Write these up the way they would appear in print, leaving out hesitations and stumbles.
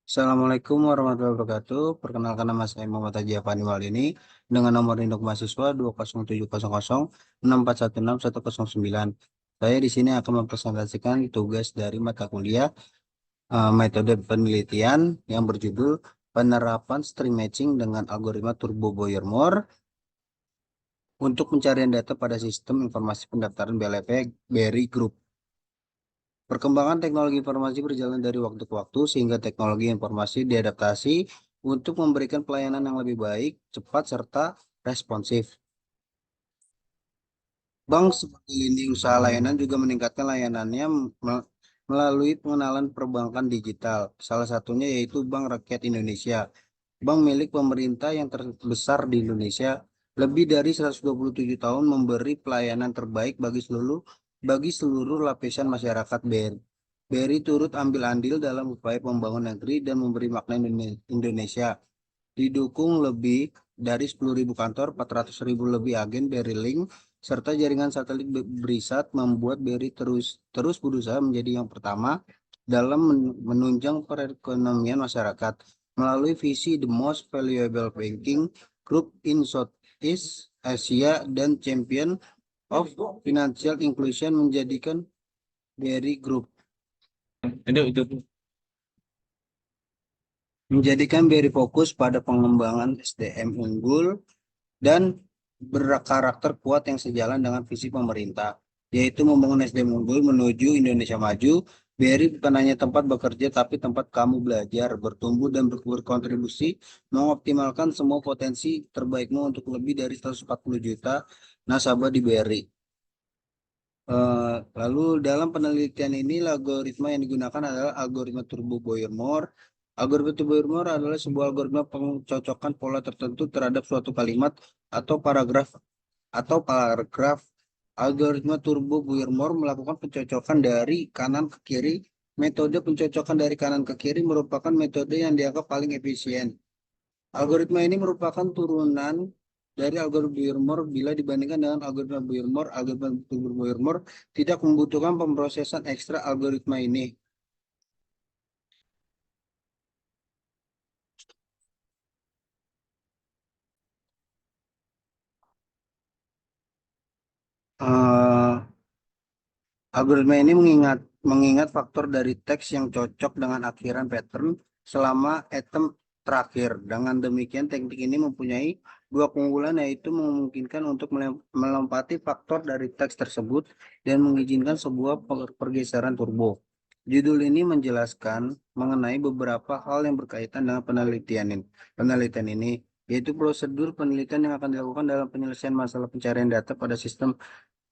Assalamualaikum warahmatullahi wabarakatuh. Perkenalkan nama saya Muhammad Haji Afani ini dengan nomor induk mahasiswa 2070064161109. Saya di sini akan mempresentasikan tugas dari mata kuliah metode penelitian yang berjudul penerapan string matching dengan algoritma Turbo Boyer-Moore untuk pencarian data pada sistem informasi pendaftaran BLP Berry Group. Perkembangan teknologi informasi berjalan dari waktu ke waktu sehingga teknologi informasi diadaptasi untuk memberikan pelayanan yang lebih baik, cepat, serta responsif. Bank seperti lini usaha layanan juga meningkatkan layanannya melalui pengenalan perbankan digital. Salah satunya yaitu Bank Rakyat Indonesia, bank milik pemerintah yang terbesar di Indonesia. Lebih dari 127 tahun memberi pelayanan terbaik bagi seluruh lapisan masyarakat BRI. BRI turut ambil andil dalam upaya pembangunan negeri dan memberi makna Indonesia. Didukung lebih dari 10.000 kantor, 400.000 lebih agen BRI Link, serta jaringan satelit BRISAT membuat BRI terus berusaha menjadi yang pertama dalam menunjang perekonomian masyarakat melalui visi The Most Valuable Banking Group in Southeast Asia dan Champion of Financial Inclusion menjadikan BRI fokus pada pengembangan SDM unggul dan berkarakter kuat yang sejalan dengan visi pemerintah, yaitu membangun SDM unggul menuju Indonesia maju. BRI bukan hanya tempat bekerja, tapi tempat kamu belajar, bertumbuh, dan berkontribusi, mengoptimalkan semua potensi terbaikmu untuk lebih dari 140 juta nasabah di BRI. Lalu dalam penelitian ini, algoritma yang digunakan adalah algoritma Turbo Boyer-Moore. Algoritma Turbo Boyer-Moore adalah sebuah algoritma pencocokan pola tertentu terhadap suatu kalimat atau paragraf. Algoritma Turbo Boyer-Moore melakukan pencocokan dari kanan ke kiri. Metode pencocokan dari kanan ke kiri merupakan metode yang dianggap paling efisien. Algoritma ini merupakan turunan dari algoritma Boyer-Moore. Bila dibandingkan dengan algoritma Turbo Boyer-Moore tidak membutuhkan pemrosesan ekstra. Algoritma ini eh, algoritma ini mengingat faktor dari teks yang cocok dengan akhiran pattern selama item terakhir. Dengan demikian, teknik ini mempunyai dua keunggulan, yaitu memungkinkan untuk melompati faktor dari teks tersebut dan mengizinkan sebuah pergeseran turbo. Judul ini menjelaskan mengenai beberapa hal yang berkaitan dengan penelitian ini, yaitu prosedur penelitian yang akan dilakukan dalam penyelesaian masalah pencarian data pada sistem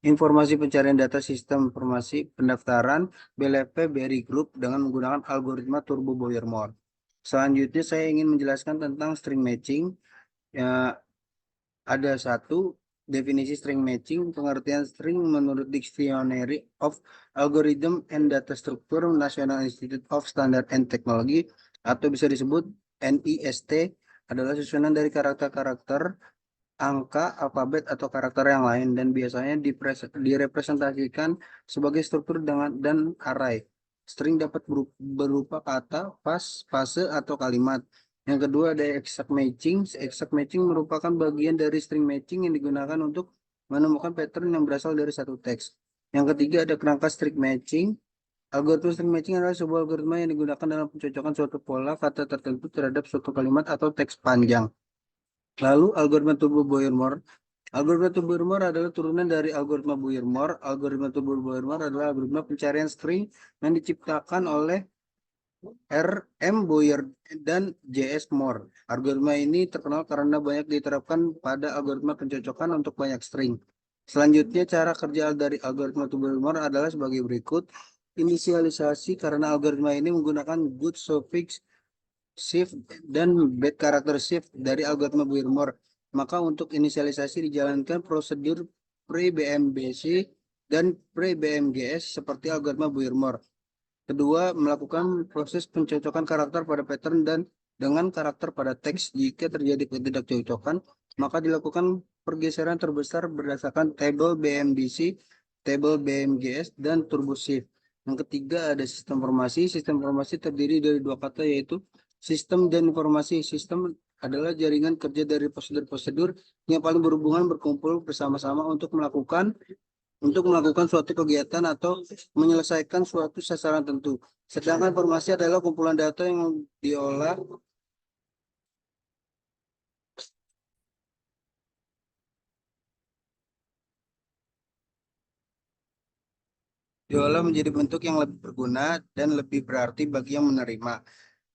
informasi pencarian data sistem informasi pendaftaran BLP Berry Group dengan menggunakan algoritma Turbo Boyer-Moore. Selanjutnya saya ingin menjelaskan tentang string matching. Ya, ada satu definisi string matching. Pengertian string menurut Dictionary of Algorithm and Data Structure National Institute of Standard and Technology atau bisa disebut NIST adalah susunan dari karakter-karakter, angka, alfabet, atau karakter yang lain dan biasanya direpresentasikan sebagai struktur dan array. String dapat berupa kata, fase, atau kalimat. Yang kedua ada exact matching. Exact matching merupakan bagian dari string matching yang digunakan untuk menemukan pattern yang berasal dari satu teks. Yang ketiga ada kerangka string matching. Algoritma string matching adalah sebuah algoritma yang digunakan dalam pencocokan suatu pola kata tertentu terhadap suatu kalimat atau teks panjang. Lalu algoritma Turbo Boyer-Moore. Algoritma Turbo Boyer-Moore adalah turunan dari algoritma Boyer-Moore. Algoritma Turbo Boyer-Moore adalah algoritma pencarian string yang diciptakan oleh R.M. Boyer dan J.S. Moore. Algoritma ini terkenal karena banyak diterapkan pada algoritma pencocokan untuk banyak string. Selanjutnya, cara kerja dari algoritma Turbo Boyer-Moore adalah sebagai berikut. Inisialisasi karena algoritma ini menggunakan good suffix shift dan bad character shift dari algoritma Boyer-Moore. Maka untuk inisialisasi dijalankan prosedur pre-BMBC dan pre-BMGS seperti algoritma Boyer-Moore. Kedua, melakukan proses pencocokan karakter pada pattern dan dengan karakter pada teks. Jika terjadi ketidakcocokan, maka dilakukan pergeseran terbesar berdasarkan table BMBC, table BMGS, dan turbo shift. Yang ketiga ada sistem informasi. Sistem informasi terdiri dari dua kata yaitu sistem dan informasi. Sistem adalah jaringan kerja dari prosedur-prosedur yang paling berhubungan berkumpul bersama-sama untuk melakukan suatu kegiatan atau menyelesaikan suatu sasaran tentu. Sedangkan informasi adalah kumpulan data yang diolah menjadi bentuk yang lebih berguna dan lebih berarti bagi yang menerima.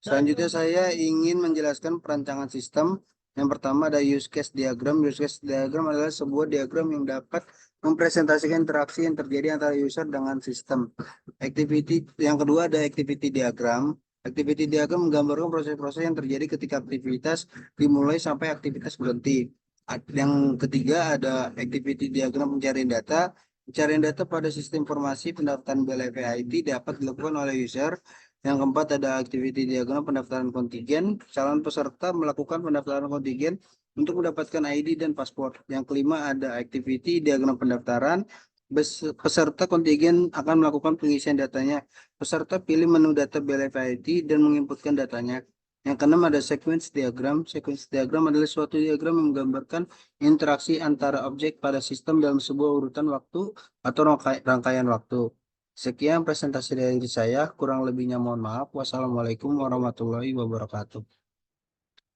Selanjutnya saya ingin menjelaskan perancangan sistem. Yang pertama ada use case diagram. Use case diagram adalah sebuah diagram yang dapat mempresentasikan interaksi yang terjadi antara user dengan sistem. Activity yang kedua ada activity diagram. Activity diagram menggambarkan proses-proses yang terjadi ketika aktivitas dimulai sampai aktivitas berhenti. Yang ketiga ada activity diagram pencarian data. Pencarian data pada sistem informasi pendaftaran BLFID dapat dilakukan oleh user. Yang keempat ada activity diagram pendaftaran kontingen. Calon peserta melakukan pendaftaran kontingen untuk mendapatkan ID dan paspor. Yang kelima ada activity diagram pendaftaran. Peserta kontingen akan melakukan pengisian datanya. Peserta pilih menu data BLFID dan menginputkan datanya. Yang keenam ada sequence diagram. Sequence diagram adalah suatu diagram yang menggambarkan interaksi antara objek pada sistem dalam sebuah urutan waktu atau rangkaian waktu. Sekian presentasi dari saya, kurang lebihnya mohon maaf. Wassalamualaikum warahmatullahi wabarakatuh.